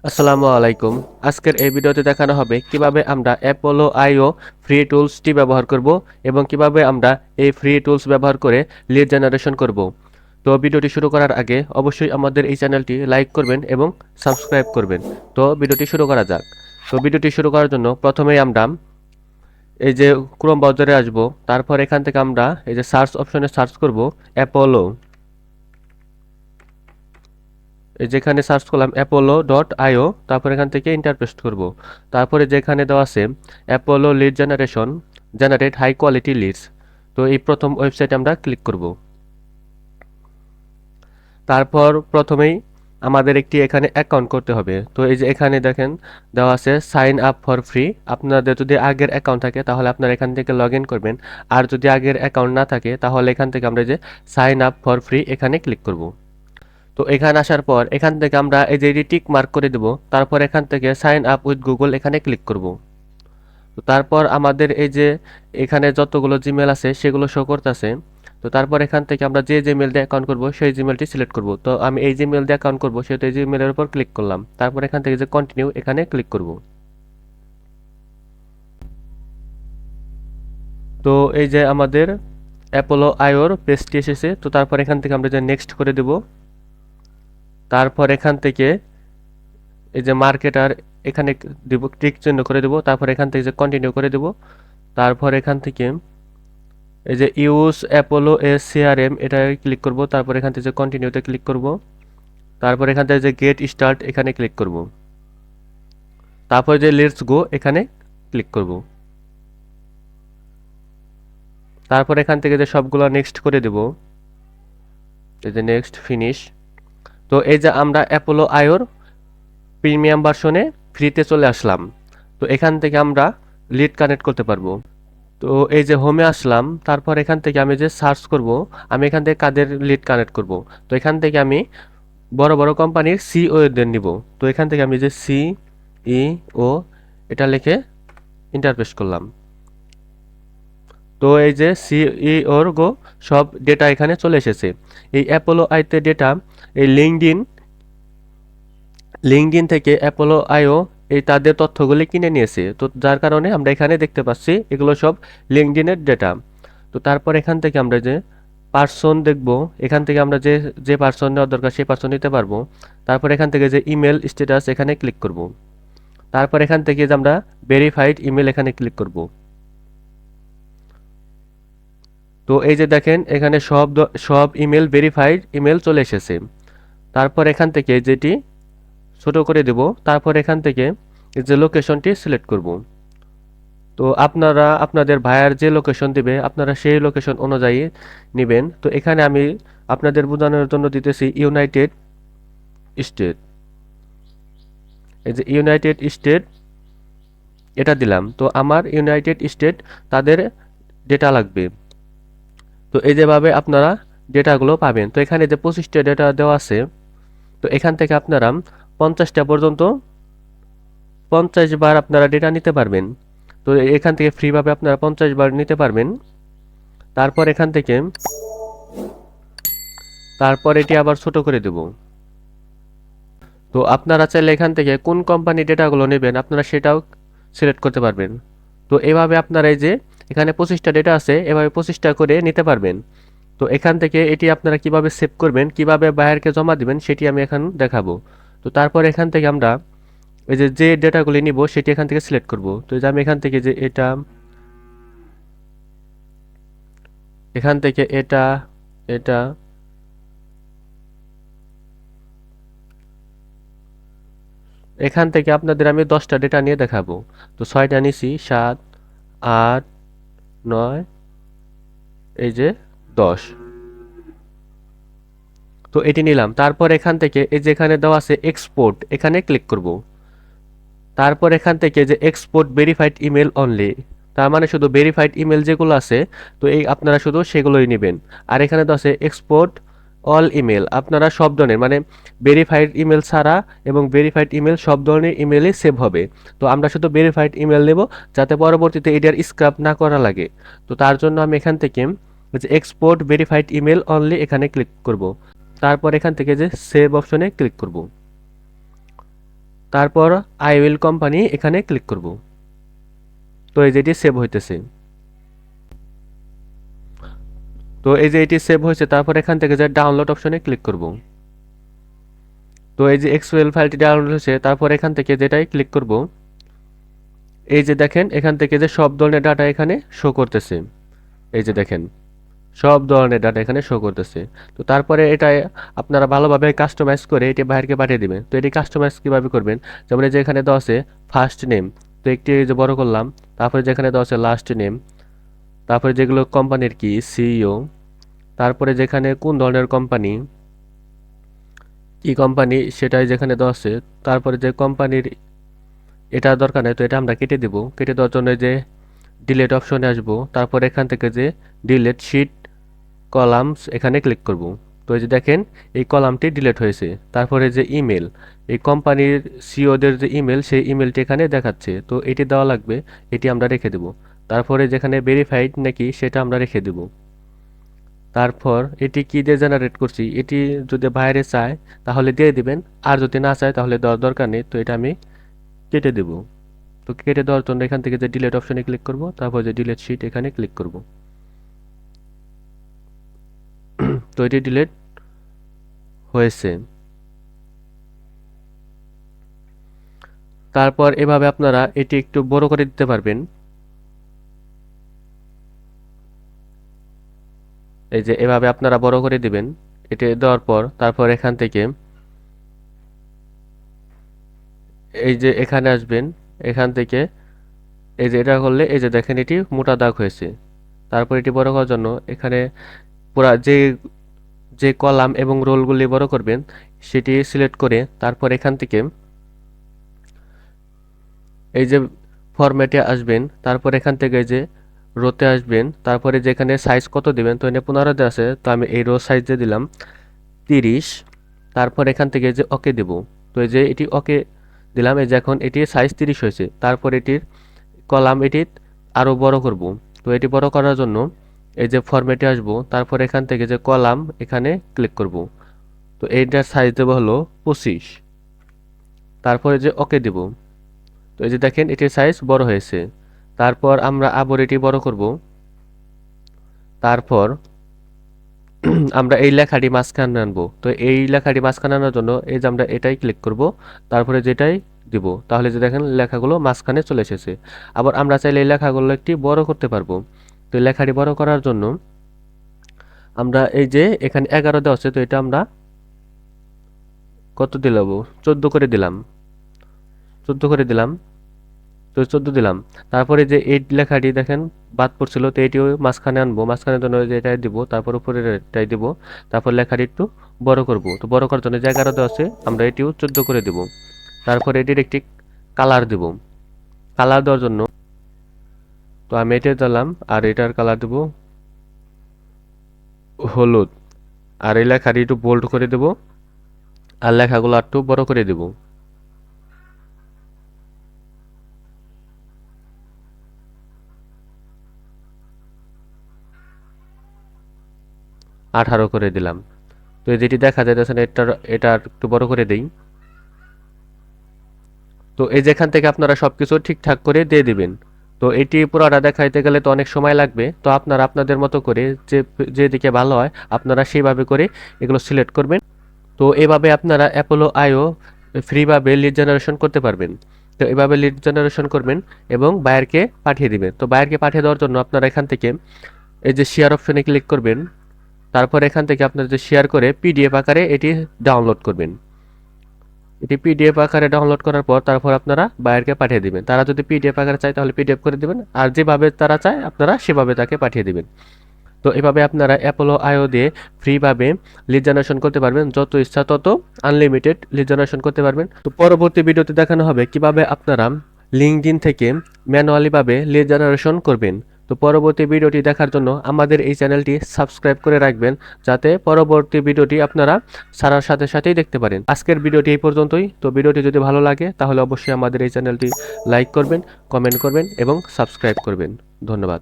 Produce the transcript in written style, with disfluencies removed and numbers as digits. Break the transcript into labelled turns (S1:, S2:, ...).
S1: আসসালামু আলাইকুম। আজকের এই ভিডিওতে দেখানো হবে কিভাবে আমরা অ্যাপোলো আইও ফ্রি টুলসটি ব্যবহার করব এবং কিভাবে আমরা এই ফ্রি টুলস ব্যবহার করে লিড জেনারেশন করব। তো ভিডিওটি শুরু করার আগে অবশ্যই আমাদের এই চ্যানেলটি লাইক করবেন এবং সাবস্ক্রাইব করবেন। তো ভিডিওটি শুরু করা যাক। তো ভিডিওটি শুরু করার জন্য প্রথমেই আমরা এই যে ক্রোম ব্রাউজারে আসব, তারপর এখান থেকে আমরা এই যে সার্চ অপশনে সার্চ করব অ্যাপোলো। এই যেখানে সার্চ করলাম apollo.io, তারপর এখান থেকে এন্টার পেস্ট করব। তারপরে যেখানে দেওয়া আছে Apollo lead generation, generate high quality leads, তো এই প্রথম ওয়েবসাইটে আমরা ক্লিক করব। তারপর প্রথমেই আমাদের একটি এখানে অ্যাকাউন্ট করতে হবে। তো এই যে এখানে দেখেন দেওয়া আছে সাইন আপ ফর ফ্রি। আপনাদের যদি আগের অ্যাকাউন্ট থাকে তাহলে আপনারা এখান থেকে লগ ইন করবেন, আর যদি আগের অ্যাকাউন্ট না থাকে তাহলে এখান থেকে আমরা যে সাইন আপ ফর ফ্রি এখানে ক্লিক করব। তো এখানে আসার পর এখান থেকে আমরা এই যে টিক মার্ক করে দেব, তারপর এখান থেকে সাইন আপ উইথ গুগল এখানে ক্লিক করব। তো তারপর আমাদের এই যে এখানে যতগুলো জিমেল আছে সেগুলো শো করতেছে। তো তারপর এখান থেকে আমরা যে জিমেল দিয়ে অ্যাকাউন্ট করব সেই জিমেলটি সিলেক্ট করব। তো আমি এই জিমেল দিয়ে অ্যাকাউন্ট করব, সেহেতু এই জিমেলের উপর ক্লিক করলাম। তারপর এখান থেকে যে কন্টিনিউ এখানে ক্লিক করব। তো এই যে আমাদের অ্যাপোলো আইওর পেজটি এসেছে। তো তারপর এখান থেকে আমরা যে নেক্সট করে দেব। তারপর এখান থেকে এই যে মার্কেটার এখানে দিব, টিক চিহ্ন করে দেব। তারপর এখান থেকে যে কন্টিনিউ করে দেব। তারপর এখান থেকে এই যে ইউজ অ্যাপোলো এস সিআরএম এটা ক্লিক করব। তারপর এখান থেকে যে কন্টিনিউতে ক্লিক করব। তারপর এখান থেকে যে গেট স্টার্ট এখানে ক্লিক করব। তারপর যে লেটস গো এখানে ক্লিক করব। তারপর এখান থেকে যে সবগুলো নেক্সট করে দেব। এই যে নেক্সট ফিনিশ। তো এই যে আমরা অ্যাপোলো আইওর প্রিমিয়াম ভার্সনে ফ্রিতে চলে আসলাম। তো এখান থেকে আমরা লিড কানেক্ট করতে পারবো। তো এই যে হোমে আসলাম, তারপর এখান থেকে আমি যে সার্চ করব, আমি এখান থেকে কাদের লিড কানেক্ট করব। তো এখান থেকে আমি বড় বড় কোম্পানির সিইওদের নিব। তো এখান থেকে আমি যে সিইও এটা লিখে ইন্টারপ্রেস করলাম। তো এই যে সিইওর গো সব ডেটা এখানে চলে এসেছে। এই অ্যাপোলো আইতে ডেটা এই লিঙ্কডইন থেকে অ্যাপোলো আইও এই তাদের তথ্যগুলি কিনে নিয়েছে। তো যার কারণে আমরা এখানে দেখতে পাচ্ছি এগুলো সব লিঙ্কডইনের ডেটা। তো তারপর এখান থেকে আমরা যে পার্সন দেখব, এখান থেকে আমরা যে যে পার্সন নেওয়ার দরকার সেই পার্সন নিতে পারবো। তারপর এখান থেকে যে ইমেল স্ট্যাটাস এখানে ক্লিক করব। তারপর এখান থেকে যে আমরা ভেরিফাইড ইমেল এখানে ক্লিক করব। তো এই যে দেখেন এখানে সব ইমেল ভেরিফাইড ইমেল চলে এসেছে। তারপর এখান থেকে যেটি ছোট করে দেব, তারপর এখান থেকে যে লোকেশনটি সিলেক্ট করব। তো আপনারা আপনাদের ভাইয়ার যে লোকেশন দিবে আপনারা সেই লোকেশন অনুযায়ী নেবেন। তো এখানে আমি আপনাদের বোঝানোর জন্য দিতেছি ইউনাইটেড স্টেট। এই যে ইউনাইটেড স্টেট এটা দিলাম। তো আমার ইউনাইটেড স্টেট তাদের ডেটা লাগবে। তো এই যেভাবে আপনারা ডেটাগুলো পাবেন। তো এখানে যে 25টা ডেটা দেওয়া আছে, তো এখান থেকে আপনারা 50টা পর্যন্ত 50 বার আপনারা ডেটা নিতে পারবেন। তো এখান থেকে ফ্রিভাবে আপনারা 50 বার নিতে পারবেন। তারপর এখান থেকে এটি আবার ছোট করে দেব। তো আপনারা চাইলে এখান থেকে কোন কোম্পানি ডেটাগুলো নেবেন আপনারা সেটাও সিলেক্ট করতে পারবেন। তো এভাবে আপনারা এই যে এখানে 25টা ডেটা আছে, এভাবে 25টা করে নিতে পারবেন। তো এখান থেকে এটি আপনারা কিভাবে সেভ করবেন, কিভাবে বায়ারকে জমা দিবেন সেটি আমি এখন দেখাবো। তো তারপর এখান থেকে আমরা এই যে যে ডেটাগুলি নিব সেটি এখান থেকে সিলেক্ট করব। তো এই যে আমি এখান থেকে যে এখান থেকে এটা এখান থেকে আপনাদের আমি 10টা ডেটা নিয়ে দেখাবো। তো 6টা নিছি, 7, 8, 9, এই যে 10। তো এটি নিলাম। তারপর এখান থেকে এই যে এখানে দেওয়া আছে এক্সপোর্ট এখানে ক্লিক করব। তারপর এখান থেকে যে এক্সপোর্ট ভেরিফাইড ইমেল অনলি, তার মানে শুধু ভেরিফাইড ইমেল যেগুলো আছে তো এই আপনারা শুধু সেগুলোই নেবেন। আর এখানে দেওয়া আছে এক্সপোর্ট অল ইমেল, আপনারা সব ধরনের মানে ভেরিফাইড ইমেল ছাড়া এবং ভেরিফাইড ইমেল সব ধরনের ইমেলই সেভ হবে। তো আমরা শুধু ভেরিফাইড ইমেল নেব যাতে পরবর্তীতে এটার স্ক্রাব না করা লাগে। তো তার জন্য আমি এখান থেকে যে এক্সপোর্ট ভেরিফাইড ইমেল অনলি এখানে ক্লিক করব। তারপর এখান থেকে যে সেভ অপশনে ক্লিক করব। তারপর আই উইল কোম্পানি এখানে ক্লিক করব। তো এই যে এটি সেভ হইতেছে। তো এই যে এটি সেভ হয়েছে, তারপর এখান থেকে যে ডাউনলোড অপশনে ক্লিক করব। তো এই যে এক্সএল ফাইলটি ডাউনলোড হয়েছে, তারপর এখান থেকে যেটাই ক্লিক করব, এই যে দেখেন এখান থেকে যে সব ধরনের ডাটা এখানে শো করতেছে। এই যে দেখেন সব ধরনের ডাটা এখানে শো করতেছে। তো তারপরে এটা আপনারা ভালোভাবে কাস্টমাইজ করে এটি বাইরেকে পাঠিয়ে দিবেন। তো এটি কাস্টমাইজ কীভাবে করবেন, যেমন এই যে এখানে দেওয়া আছে ফার্স্ট নেম, তো একটি যে বড় করলাম, তারপরে যেখানে দেওয়া আছে লাস্ট নেম, তারপরে যেগুলো কোম্পানির কি সিইও, তারপরে যেখানে কোন ধরনের কোম্পানি, কি কোম্পানি সেটাই যেখানে দেওয়া আছে, তারপরে যে কোম্পানির এটা দরকার নেই, তো এটা আমরা কেটে দেব। কেটে দেওয়ার জন্য যে ডিলেট অপশনে আসবো, তারপর এখান থেকে যে ডিলেট শিট কলামস এখানে ক্লিক করব। তো এই যে দেখেন এই কলামটি ডিলিট হয়েছে। তারপরে যে ইমেল, এই কোম্পানির সিওদের যে ইমেল, সেই ইমেলটি এখানে দেখাচ্ছে, তো এটি দেওয়া লাগবে, এটি আমরা রেখে দেব। তারপরে যেখানে ভেরিফাইড নাকি সেটা আমরা রেখে দেব। তারপর এটি কি দিয়ে জেনারেট করছি, এটি যদি বাইরে চায় তাহলে দিয়ে দিবেন, আর যদি না চায় তাহলে দেওয়ার দরকার নেই। তো এটা আমি কেটে দেব। তো কেটে দেওয়ার জন্য এখান থেকে যে ডিলিট অপশনে ক্লিক করব, তারপর যে ডিলিট শিট এখানে ক্লিক করব। তো এটি ডিলিট হয়েছে। তারপর এভাবে আপনারা এটি একটু বড় করে দিতে পারবেন। এই যে এভাবে আপনারা বড় করে দিবেন। এটি দেওয়ার পর তারপর এখান থেকে এই যে এখানে আসবেন, এখান থেকে এই যে এটা করলে এই যে দেখেন এটি মোটা দাগ হয়েছে। তারপর এটি বড় করার জন্য এখানে পুরা যে যে কলাম এবং রোলগুলি বড় করবেন সেটি সিলেক্ট করে তারপর এখান থেকে এই যে ফরম্যাটে আসবেন, তারপর এখান থেকে যে রোতে আসবেন, তারপরে যেখানে সাইজ কত দিবেন, তো এখানে 15 দেওয়া আছে, তো আমি এই রো সাইজ দিয়ে দিলাম 30। তারপর এখান থেকে যে ওকে দেব, তো এই যে এটি ওকে দিলাম। এই যে এখন এটি সাইজ 30 হয়েছে। তারপর এটির কলাম এটি আরও বড় করব। তো এটি বড় করার জন্য এই যে ফরম্যাটে আসব, তারপর এখান থেকে যে কলাম এখানে ক্লিক করব। তো এইটার সাইজ দেবো হলো 25। তারপরে যে ওকে দেব। তো এই যে দেখেন এটির সাইজ বড় হয়েছে। তারপর আমরা আবার এটি বড় করব। তারপর আমরা এই লেখাটি মাঝখানে আনবো। তো এই লেখাটি মাঝখানে আনার জন্য এই যে আমরা এটাই ক্লিক করব, তারপরে যেটাই দিব, তাহলে যে দেখেন লেখাগুলো মাঝখানে চলে এসেছে। আবার আমরা চাইলে এই লেখাগুলো একটি বড় করতে পারবো। তো এই লেখাটি বড় করার জন্য আমরা এই যে এখানে 11 দেওয়া আছে, তো এটা আমরা কত দিলাম, 14 করে দিলাম। 14 করে দিলাম, তো 14 দিলাম। তারপরে যে এই লেখাটি দেখেন বাদ পড়ছিল, তো এটিও মাঝখানে আনবো। মাঝখানের জন্য যে এটাই দিব, তারপর উপরে এটাই দিব, তারপর লেখাটি একটু বড় করব। তো বড় করার জন্য যে 11 দেওয়া আছে আমরা এটিও 14 করে দিব। তারপরে এটির একটি কালার দিব। কালার দেওয়ার জন্য তো আমি এটা দিলাম, আর এটার কালার দেব হলুদ। আর এই লেখাটি একটু বোল্ড করে দেব, আর লেখাগুলো একটু বড় করে দেব। 18 করে দিলাম। তো এই যেটি দেখা যাইতেছে না, এটা একটু বড় করে দেই। তো এই যেখান থেকে আপনারা সবকিছু ঠিকঠাক করে দিয়ে দিবেন। তো এটি পুরোটা দেখাইতে গেলে তো অনেক সময় লাগবে। তো আপনারা আপনাদের মতো করে যেদিকে ভালো হয় আপনারা সেইভাবে করে এগুলো সিলেক্ট করবেন। তো এভাবে আপনারা অ্যাপোলো আইও ফ্রিভাবে লিড জেনারেশন করতে পারবেন। তো এভাবে লিড জেনারেশন করবেন এবং বায়ারকে পাঠিয়ে দিবেন। তো বায়ারকে পাঠিয়ে দেওয়ার জন্য আপনারা এখান থেকে এই যে শেয়ার অপশনে ক্লিক করবেন। তারপর এখান থেকে আপনারা যে শেয়ার করে পিডিএফ আকারে এটি ডাউনলোড করবেন। এটি পিডিএফ আকারে ডাউনলোড করার পর তারপর আপনারা বায়ারকে পাঠিয়ে দিবেন। তারা যদি পিডিএফ আকারে চায় তাহলে পিডিএফ করে দিবেন, আর যেভাবে তারা চায় আপনারা সেভাবে তাকে পাঠিয়ে দিবেন। তো এভাবে আপনারা অ্যাপোলো আইও দিয়ে ফ্রিভাবে লিড জেনারেশন করতে পারবেন। যত ইচ্ছা তত আনলিমিটেড লিড জেনারেশন করতে পারবেন। তো পরবর্তী ভিডিওতে দেখানো হবে কিভাবে আপনারা লিঙ্কডইন থেকে ম্যানুয়ালিভাবে লিড জেনারেশন করবেন। তো পরবর্তী ভিডিওটি দেখার জন্য আমাদের এই চ্যানেলটি সাবস্ক্রাইব করে রাখবেন, যাতে পরবর্তী ভিডিওটি আপনারা ছাড়ার সাথে সাথেই দেখতে পারেন। আজকের ভিডিওটি এই পর্যন্তই। তো ভিডিওটি যদি ভালো লাগে তাহলে অবশ্যই আমাদের এই চ্যানেলটি লাইক করবেন, কমেন্ট করবেন এবং সাবস্ক্রাইব করবেন। ধন্যবাদ।